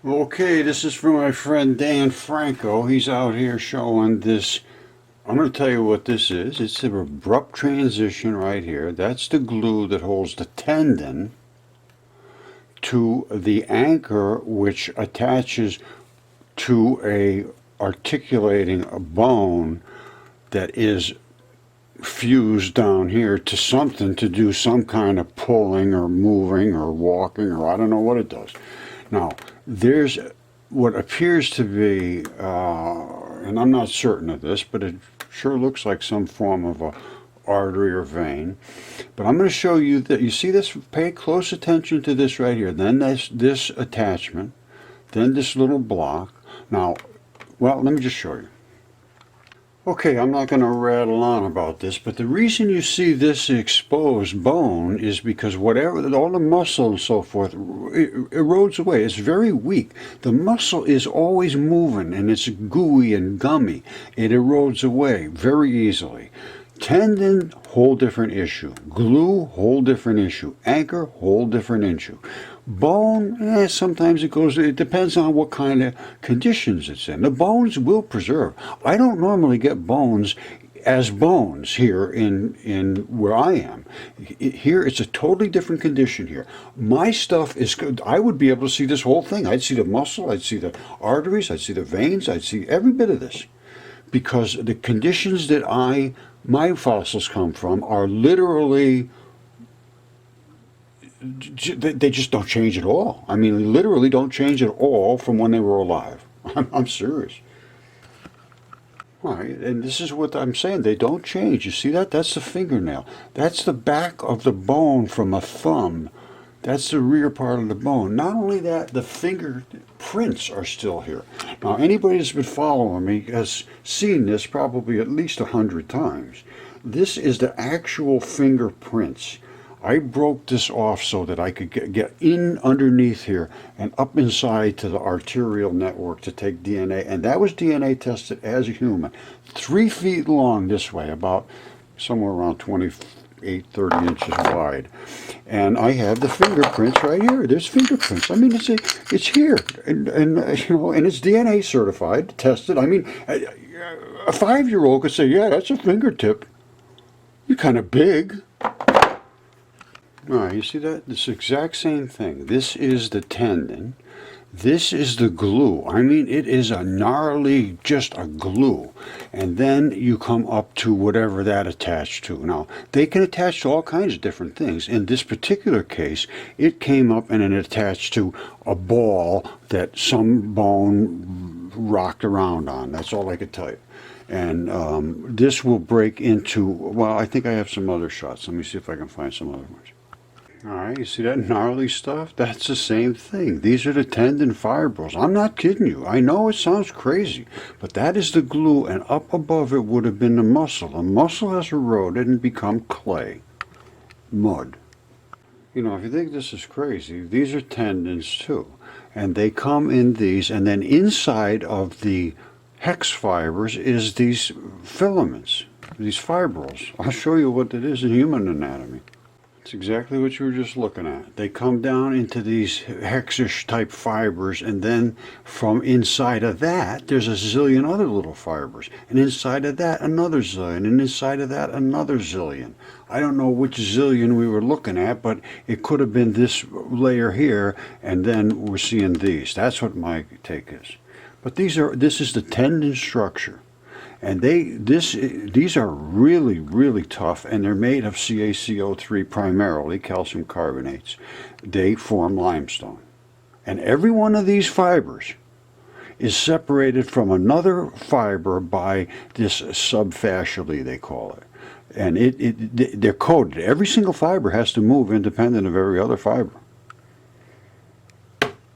Okay, this is from my friend Dan Franco. He's out here showing this. I'm going to tell you what this is. It's the abrupt transition right here. That's the glue that holds the tendon to the anchor, which attaches to a articulating bone that is fused down here to something to do some kind of pulling or moving or walking, or I don't know what it does. Now, there's what appears to be, and I'm not certain of this, but it sure looks like some form of a artery or vein. But I'm going to show you that, you see this, pay close attention to this right here. Then this attachment, then this little block. Now, well, let me just show you. Okay, I'm not going to rattle on about this, but the reason you see this exposed bone is because whatever, all the muscle and so forth, it erodes away. It's very weak. The muscle is always moving, and it's gooey and gummy. It erodes away very easily. Tendon, whole different issue. Glue, whole different issue. Anchor, whole different issue. Bone, sometimes it depends on what kind of conditions it's in. The bones will preserve. I don't normally get bones as bones here in where I am. Here it's a totally different condition here. My stuff is good. I would be able to see this whole thing. I'd see the muscle, I'd see the arteries, I'd see the veins, I'd see every bit of this. Because the conditions that my fossils come from are literally, they just don't change at all. I mean, literally don't change at all from when they were alive. I'm serious. All right, and this is what I'm saying. They don't change. You see that? That's the fingernail. That's the back of the bone from a thumb. That's the rear part of the bone. Not only that, the fingerprints are still here. Now, anybody that's been following me has seen this probably at least 100 times. This is the actual fingerprints. I broke this off so that I could get in underneath here and up inside to the arterial network to take DNA. And that was DNA tested as a human. 3 feet long this way, about somewhere around 28, 30 inches wide. And I have the fingerprints right here. There's fingerprints. I mean, it's here. And you know, and it's DNA certified, tested. I mean, a 5-year-old could say, yeah, that's a fingertip. You're kind of big. All right, you see that? It's the exact same thing. This is the tendon. This is the glue. I mean, it is a gnarly, just a glue. And then you come up to whatever that attached to. Now, they can attach to all kinds of different things. In this particular case, it came up and it attached to a ball that some bone rocked around on. That's all I could tell you. And this will break into, well, I think I have some other shots. Let me see if I can find some other ones. All right, you see that gnarly stuff? That's the same thing. These are the tendon fibrils. I'm not kidding you. I know it sounds crazy, but that is the glue, and up above it would have been the muscle. The muscle has eroded and become clay, mud. You know, if you think this is crazy, these are tendons too, and they come in these, and then inside of the hex fibers is these filaments, these fibrils. I'll show you what it is in human anatomy. It's exactly what you were just looking at. They come down into these hexish type fibers, and then from inside of that, there's a zillion other little fibers. And inside of that, another zillion. And inside of that, another zillion. I don't know which zillion we were looking at, but it could have been this layer here, and then we're seeing these. That's what my take is. But this is the tendon structure. And these are really, really tough, and they're made of CaCO3 primarily, calcium carbonates. They form limestone. And every one of these fibers is separated from another fiber by this subfascially, they call it. And they're coded. Every single fiber has to move independent of every other fiber.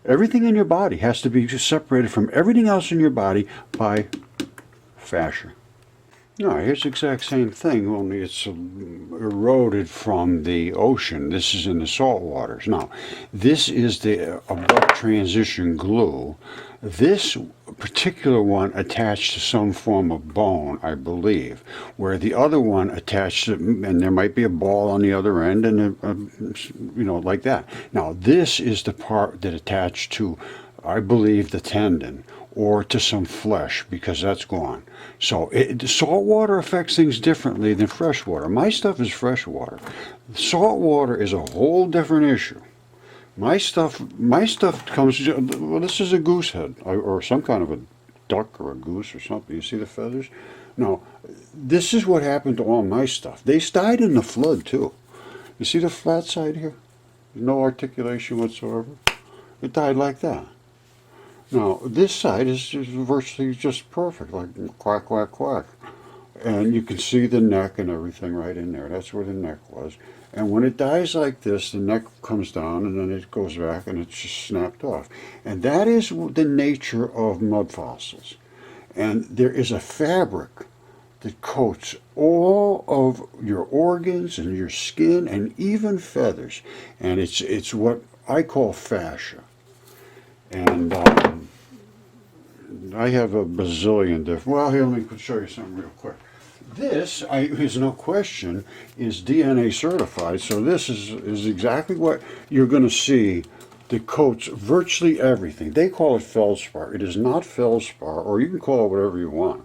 Everything in your body has to be separated from everything else in your body by fascia. No, here's the exact same thing, only it's eroded from the ocean. This is in the salt waters. Now, this is the abrupt transition glue. This particular one attached to some form of bone, I believe, where the other one attached to, and there might be a ball on the other end, and you know, like that. Now, this is the part that attached to I believe, the tendon or to some flesh, because that's gone. So salt water affects things differently than fresh water. My stuff is fresh water. Salt water is a whole different issue. My stuff comes, well, this is a goose head, or some kind of a duck or a goose or something. You see the feathers? No, this is what happened to all my stuff. They died in the flood too. You see the flat side here? No articulation whatsoever. It died like that. Now, this side is virtually just perfect, like quack, quack, quack. And you can see the neck and everything right in there. That's where the neck was. And when it dies like this, the neck comes down and then it goes back and it's just snapped off. And that is the nature of mud fossils. And there is a fabric that coats all of your organs and your skin and even feathers. And it's what I call fascia. And I have a bazillion different, well, here, let me show you something real quick. This, is no question, is DNA certified, so this is exactly what you're going to see that coats virtually everything. They call it feldspar. It is not feldspar, or you can call it whatever you want,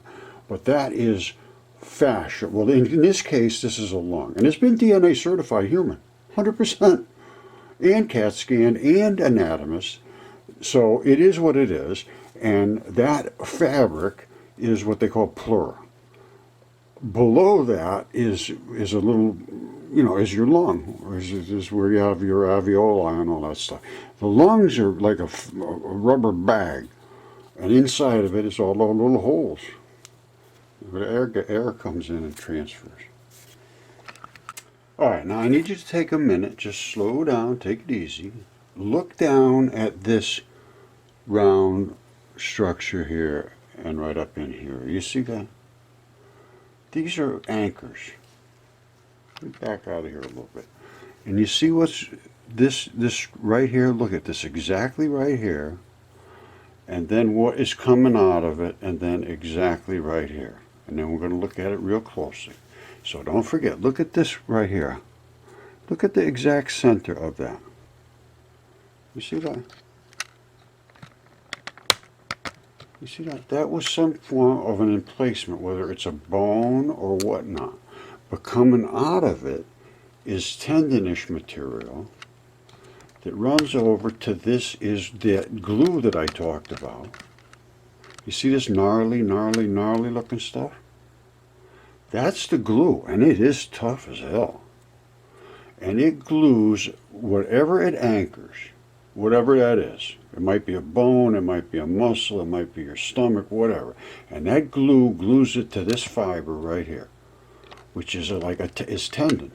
but that is fascia. Well, in this case, this is a lung, and it's been DNA certified human, 100%, and CAT scan, and anatomist. So it is what it is, and that fabric is what they call pleura. Below that is a little, is your lung, is where you have your alveoli and all that stuff. The lungs are like a rubber bag, and inside of it is all those little holes where air comes in and transfers. All right, now I need you to take a minute, just slow down, take it easy. Look down at this round structure here and right up in here. You see that? These are anchors. Let me back out of here a little bit. And you see what's this right here? Look at this, exactly right here. And then what is coming out of it, and then exactly right here. And then we're going to look at it real closely. So don't forget, look at this right here. Look at the exact center of that. You see that? You see that? That was some form of an emplacement, whether it's a bone or whatnot. But coming out of it is tendonish material that runs over to this is that glue that I talked about. You see this gnarly looking stuff? That's the glue, and it is tough as hell. And it glues whatever it anchors, whatever that is. It might be a bone, it might be a muscle, it might be your stomach, whatever. And that glue glues it to this fiber right here, which is is tendon.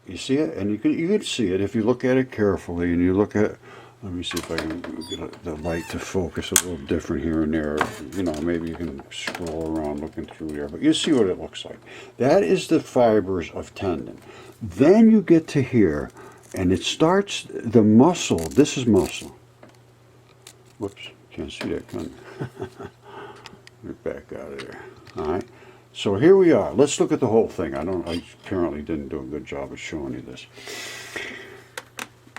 You see it? And you can see it if you look at it carefully and you look at, let me see if I can get the light to focus a little different here and there. Maybe you can scroll around looking through there, but you see what it looks like. That is the fibers of tendon. Then you get to here, and it starts the muscle. This is muscle. Whoops, can't see that, can I? Get back out of there. All right. So here we are. Let's look at the whole thing. I apparently didn't do a good job of showing you this.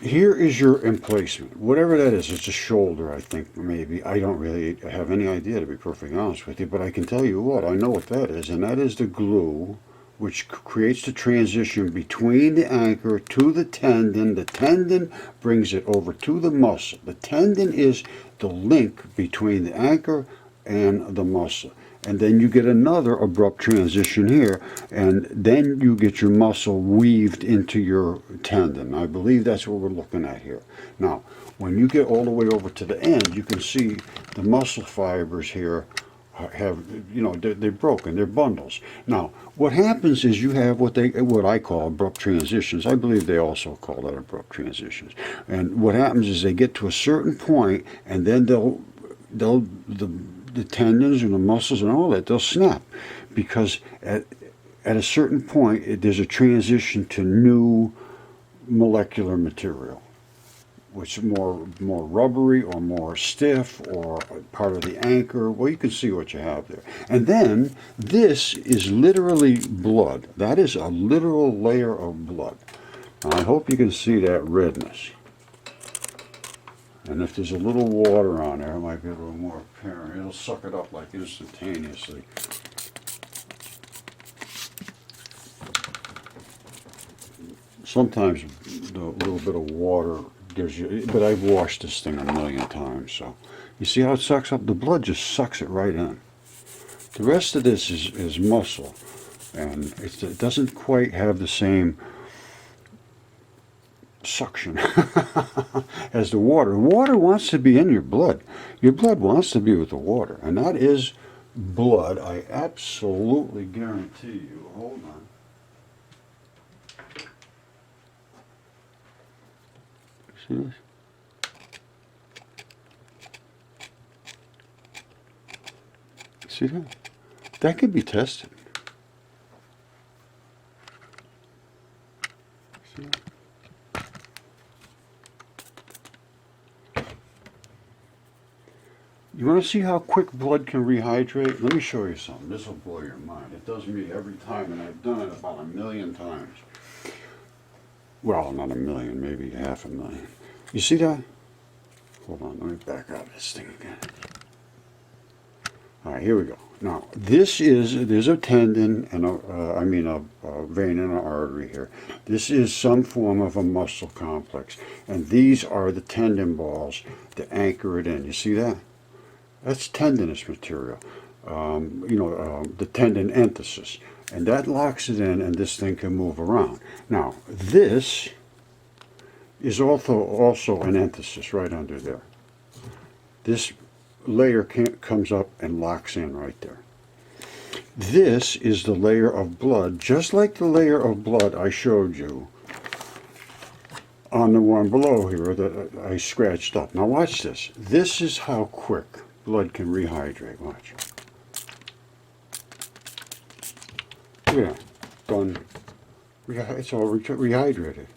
Here is your emplacement. Whatever that is, it's a shoulder, I think, maybe. I don't really have any idea, to be perfectly honest with you, but I can tell you what, I know what that is, and that is the glue which creates the transition between the anchor to the tendon. The tendon brings it over to the muscle. The tendon is the link between the anchor and the muscle. And then you get another abrupt transition here, and then you get your muscle weaved into your tendon. I believe that's what we're looking at here. Now, when you get all the way over to the end, you can see the muscle fibers here have, they're broken, they're bundles. Now, what happens is you have what I call abrupt transitions. I believe they also call that abrupt transitions. And what happens is they get to a certain point, and then the tendons and the muscles and all that, they'll snap, because at a certain point there's a transition to new molecular material, which is more rubbery or more stiff or part of the anchor. Well, you can see what you have there. And then this is literally blood. That is a literal layer of blood. Now, I hope you can see that redness. And if there's a little water on there, it might be a little more apparent. It'll suck it up like instantaneously. Sometimes a little bit of water gives you, but I've washed this thing a million times, so. You see how it sucks up? The blood just sucks it right in. The rest of this is muscle, and it doesn't quite have the same suction as the water. Water wants to be in your blood. Your blood wants to be with the water, and that is blood. I absolutely guarantee you. Hold on. See this? See that? That could be tested. See that? You want to see how quick blood can rehydrate? Let me show you something. This will blow your mind. It does me every time, and I've done it about 1,000,000 times. Well, not 1,000,000, maybe 500,000. You see that? Hold on, let me back out of this thing again. All right, here we go. Now, there's a tendon and a vein and an artery here. This is some form of a muscle complex, and these are the tendon balls to anchor it in. You see that? That's tendinous material. The tendon enthesis, and that locks it in, and this thing can move around. Now, this is also an enthesis right under there. This layer comes up and locks in right there. This is the layer of blood, just like the layer of blood I showed you on the one below here that I scratched up. Now watch this. This is how quick blood can rehydrate. Watch. Yeah, done. It's all rehydrated.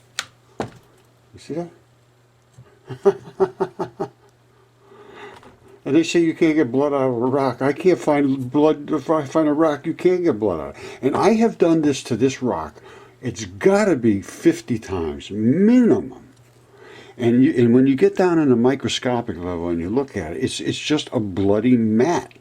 You see that? And they say you can't get blood out of a rock. I can't find blood. If I find a rock, you can't get blood out. And I have done this to this rock. It's got to be 50 times minimum. And when you get down in the microscopic level and you look at it, it's just a bloody mat.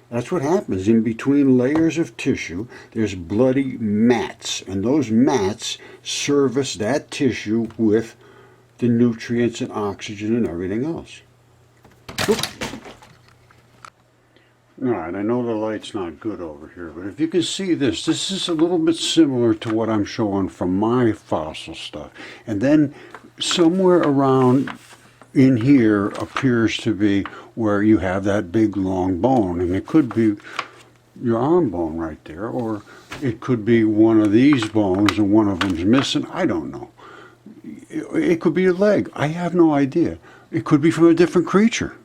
That's what happens. In between layers of tissue, there's bloody mats. And those mats service that tissue with the nutrients and oxygen and everything else. Whoop. Alright, I know the light's not good over here, but if you can see this is a little bit similar to what I'm showing from my fossil stuff. And then somewhere around in here appears to be where you have that big long bone, and it could be your arm bone right there, or it could be one of these bones and one of them's missing. I don't know. It could be a leg. I have no idea. It could be from a different creature.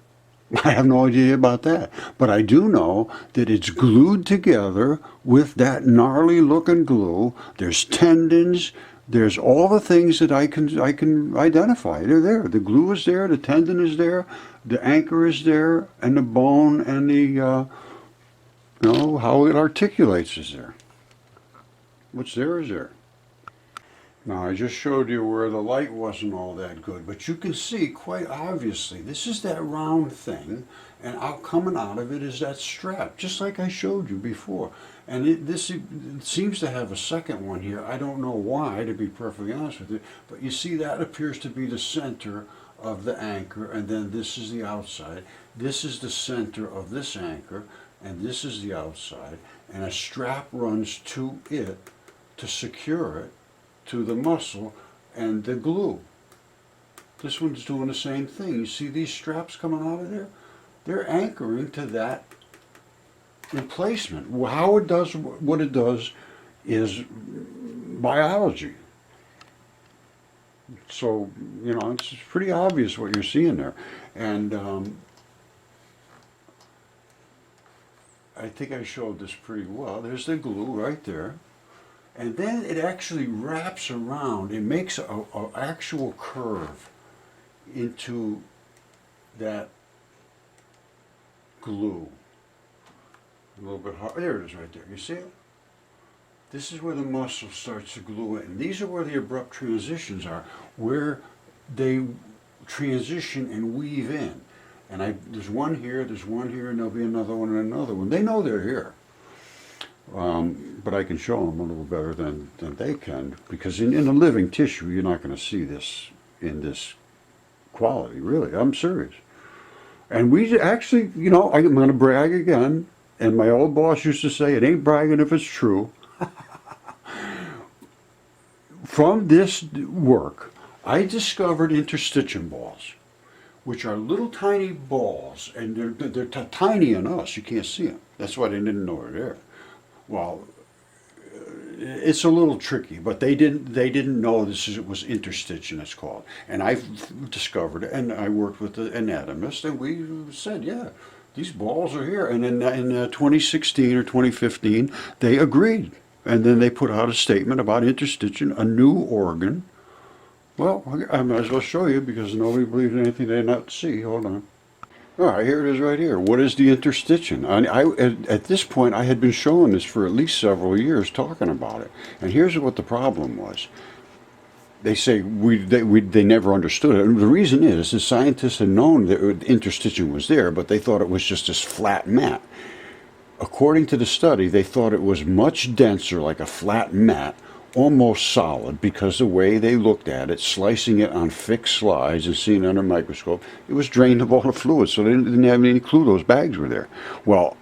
I have no idea about that. But I do know that it's glued together with that gnarly looking glue. There's tendons. There's all the things that I can identify. They're there. The glue is there. The tendon is there. The anchor is there. And the bone and the, how it articulates is there. What's there is there. Now, I just showed you where the light wasn't all that good, but you can see quite obviously this is that round thing, and out coming out of it is that strap, just like I showed you before. And it seems to have a second one here. I don't know why, to be perfectly honest with you, but you see that appears to be the center of the anchor, and then this is the outside. This is the center of this anchor, and this is the outside, and a strap runs to it to secure it to the muscle and the glue. This one's doing the same thing. You see these straps coming out of there? They're anchoring to that replacement. How it does what it does is biology. So, it's pretty obvious what you're seeing there. And I think I showed this pretty well. There's the glue right there. And then it actually wraps around. It makes an actual curve into that glue. A little bit hard. There it is right there. You see it? This is where the muscle starts to glue in. These are where the abrupt transitions are, where they transition and weave in. And there's one here, and there'll be another one and another one. They know they're here. But I can show them a little better than they can, because in a living tissue, you're not going to see this in this quality, really. I'm serious. And we actually, you know, I'm going to brag again, and my old boss used to say, it ain't bragging if it's true. From this work, I discovered interstitium balls, which are little tiny balls, and they're tiny in us. You can't see them. That's why they didn't know they're there. Well, it's a little tricky, but they didn't know it was interstitium, it's called. And I discovered it, and I worked with the anatomist, and we said, yeah, these balls are here. And in 2016 or 2015, they agreed. And then they put out a statement about interstitium, a new organ. Well, I might as well show you, because nobody believes in anything they not see. Hold on. All right, here it is right here. What is the interstitium? At this point, I had been showing this for at least several years, talking about it. And here's what the problem was. They say they never understood it. And the reason is the scientists had known that interstitium was there, but they thought it was just this flat mat. According to the study, they thought it was much denser, like a flat mat, almost solid, because the way they looked at it, slicing it on fixed slides and seeing it under a microscope, it was drained of all the fluid, so they didn't have any clue those bags were there. Well,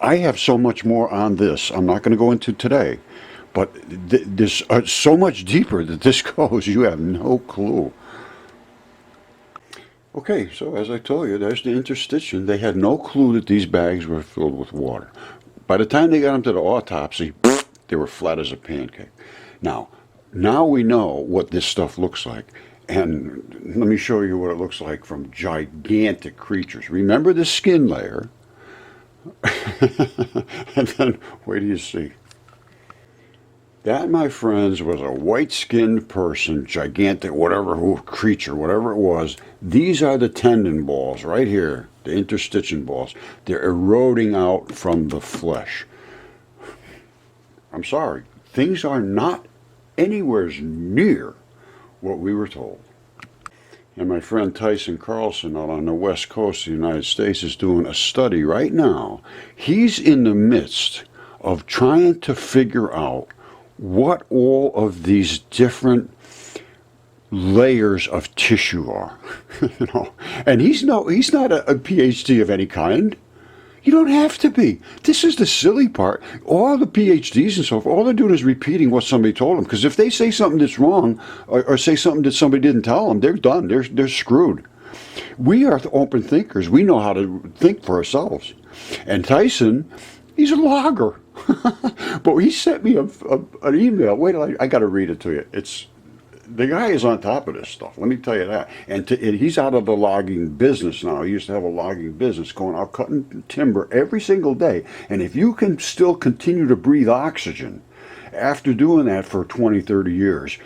I have so much more on this I'm not going to go into today, but there's so much deeper that this goes, you have no clue. Okay, so as I told you, there's the interstitium. They had no clue that these bags were filled with water. By the time they got them to the autopsy, they were flat as a pancake. Now we know what this stuff looks like. And let me show you what it looks like from gigantic creatures. Remember the skin layer. And then, wait till you see. That, my friends, was a white-skinned person, gigantic, creature, whatever it was. These are the tendon balls right here, the interstitium balls. They're eroding out from the flesh. I'm sorry, things are not anywhere near what we were told. And my friend Tyson Carlson out on the west coast of the United States is doing a study right now. He's in the midst of trying to figure out what all of these different layers of tissue are. You know, and he's not a PhD of any kind. You don't have to be. This is the silly part. All the PhDs and so forth, all they're doing is repeating what somebody told them. Because if they say something that's wrong, or say something that somebody didn't tell them, they're done. They're screwed. We are open thinkers. We know how to think for ourselves. And Tyson, he's a logger. But he sent me an email. Wait till I got to read it to you. The guy is on top of this stuff, let me tell you that. And he's out of the logging business now. He used to have a logging business, going out cutting timber every single day. And if you can still continue to breathe oxygen after doing that for 20, 30 years,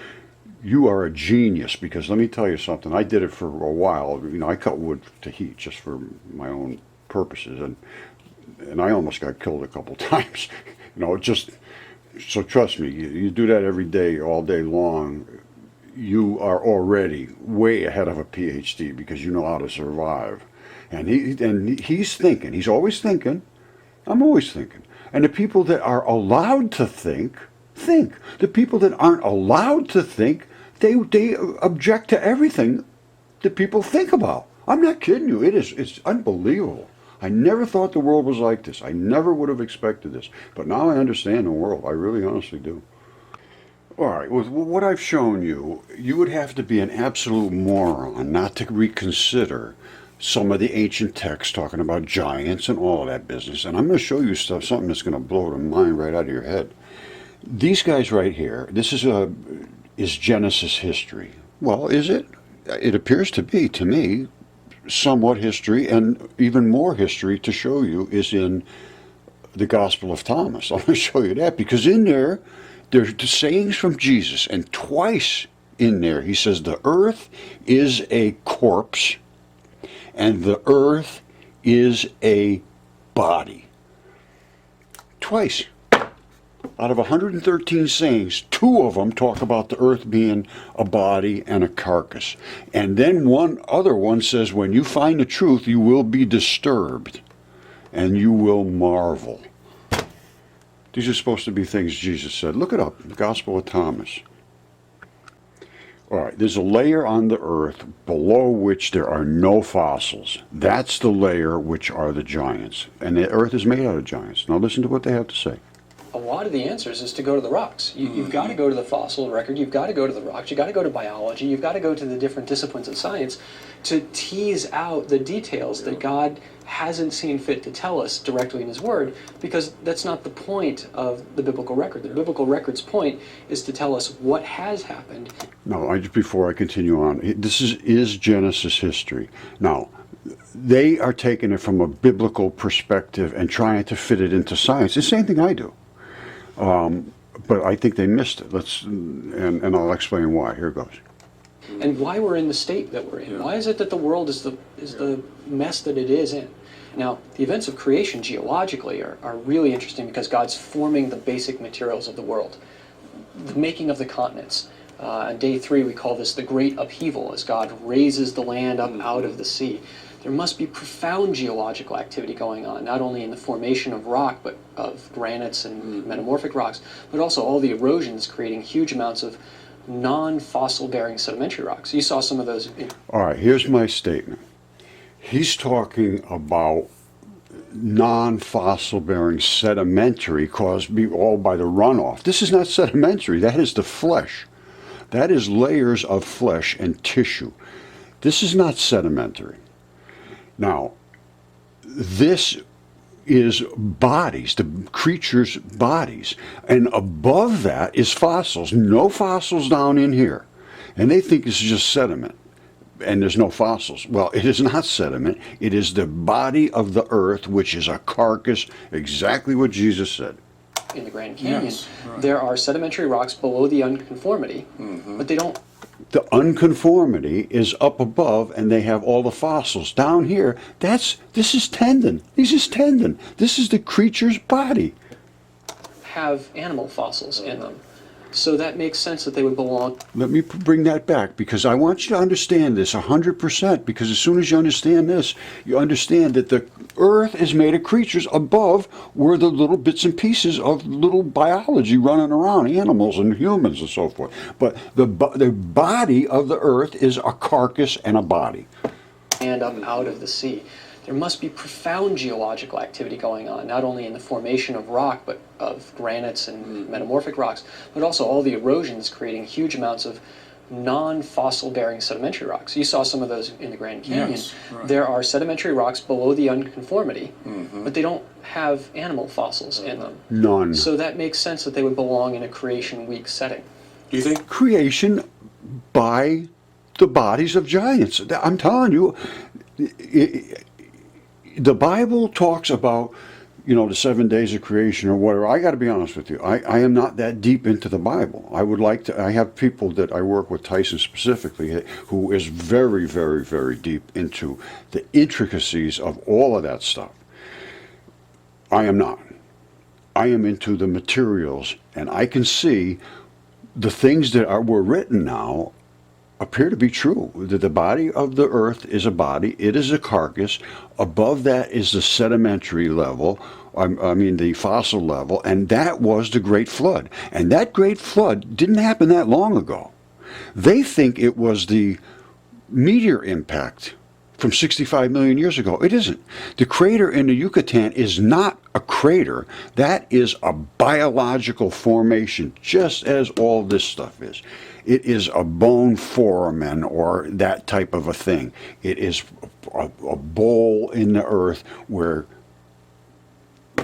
you are a genius. Because let me tell you something, I did it for a while. You know, I cut wood to heat just for my own purposes. And I almost got killed a couple times. You know, so trust me, you do that every day, all day long, you are already way ahead of a PhD, because you know how to survive. And he's thinking. He's always thinking. I'm always thinking. And the people that are allowed to think. The people that aren't allowed to think, they object to everything that people think about. I'm not kidding you. It's unbelievable. I never thought the world was like this. I never would have expected this. But now I understand the world. I really honestly do. All right, with what I've shown you, you would have to be an absolute moron not to reconsider some of the ancient texts talking about giants and all of that business. And I'm going to show you something that's going to blow the mind right out of your head. These guys right here, this is Genesis history. Well, is it? It appears to be, to me, somewhat history, and even more history to show you is in the Gospel of Thomas. I'm going to show you that, because in there, there's the sayings from Jesus, and twice in there he says the earth is a corpse and the earth is a body. Twice. Out of 113 sayings, 2 of them talk about the earth being a body and a carcass. And then one other one says, when you find the truth, you will be disturbed and you will marvel. These are supposed to be things Jesus said. Look it up, the Gospel of Thomas. All right, there's a layer on the earth below which there are no fossils. That's the layer which are the giants. And the earth is made out of giants. Now listen to what they have to say. A lot of the answers is to go to the rocks. You've got to go to the fossil record, you've got to go to the rocks, you've got to go to biology, you've got to go to the different disciplines of science to tease out the details that God hasn't seen fit to tell us directly in His Word, because that's not the point of the biblical record. The biblical record's point is to tell us what has happened. Now, before I continue on, this is Genesis history. Now, they are taking it from a biblical perspective and trying to fit it into science. The same thing I do. But I think they missed it. And I'll explain why. Here goes. And why we're in the state that we're in. Why is it that the world is the mess that it is in? Now, the events of creation geologically are really interesting because God's forming the basic materials of the world. The making of the continents. On day 3, we call this the great upheaval, as God raises the land up out of the sea. There must be profound geological activity going on, not only in the formation of rock, but of granites and metamorphic rocks, but also all the erosions creating huge amounts of non-fossil bearing sedimentary rocks. You saw some of those. All right, here's my statement. He's talking about non-fossil bearing sedimentary caused all by the runoff. This is not sedimentary, that is the flesh. That is layers of flesh and tissue. This is not sedimentary. Now, this is bodies, the creature's bodies. And above that is fossils. No fossils down in here. And they think this is just sediment. And there's no fossils. Well, it is not sediment. It is the body of the earth, which is a carcass, exactly what Jesus said. In the Grand Canyon, there are sedimentary rocks below the unconformity, but they don't. The unconformity is up above, and they have all the fossils. Down here, this is tendon. This is tendon. This is the creature's body. Have animal fossils in them. So that makes sense that they would belong. Let me bring that back, because I want you to understand this 100%, because as soon as you understand this, you understand that the earth is made of creatures. Above were the little bits and pieces of little biology running around, animals and humans and so forth. But the body of the earth is a carcass and a body. And up out of the sea. There must be profound geological activity going on, not only in the formation of rock, but of granites and metamorphic rocks, but also all the erosions creating huge amounts of non-fossil bearing sedimentary rocks. You saw some of those in the Grand Canyon. There are sedimentary rocks below the unconformity, but they don't have animal fossils in them. None. So that makes sense that they would belong in a creation week setting. Do you think creation by the bodies of giants? I'm telling you, the Bible talks about, the 7 days of creation or whatever. I got to be honest with you. I am not that deep into the Bible. I have people that I work with, Tyson specifically, who is very, very, very deep into the intricacies of all of that stuff. I am not. I am into the materials, and I can see the things that were written now appear to be true, that the body of the earth is a body, it is a carcass, above that is the sedimentary level, the fossil level, and that was the Great Flood. And that Great Flood didn't happen that long ago. They think it was the meteor impact from 65 million years ago. It isn't. The crater in the Yucatan is not a crater. That is a biological formation, just as all this stuff is. It is a bone foramen or that type of a thing. It is a bowl in the earth where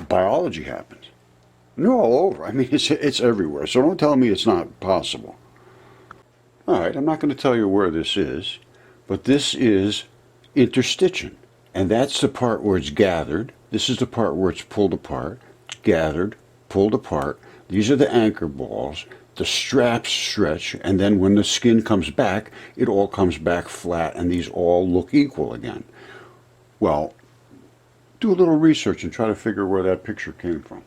biology happens. And they're all over. It's everywhere. So don't tell me it's not possible. All right, I'm not going to tell you where this is, but this is Interstitium. And that's the part where it's gathered. This is the part where it's pulled apart, gathered, pulled apart. These are the anchor balls. The straps stretch, and then when the skin comes back, it all comes back flat, and these all look equal again. Well, do a little research and try to figure where that picture came from.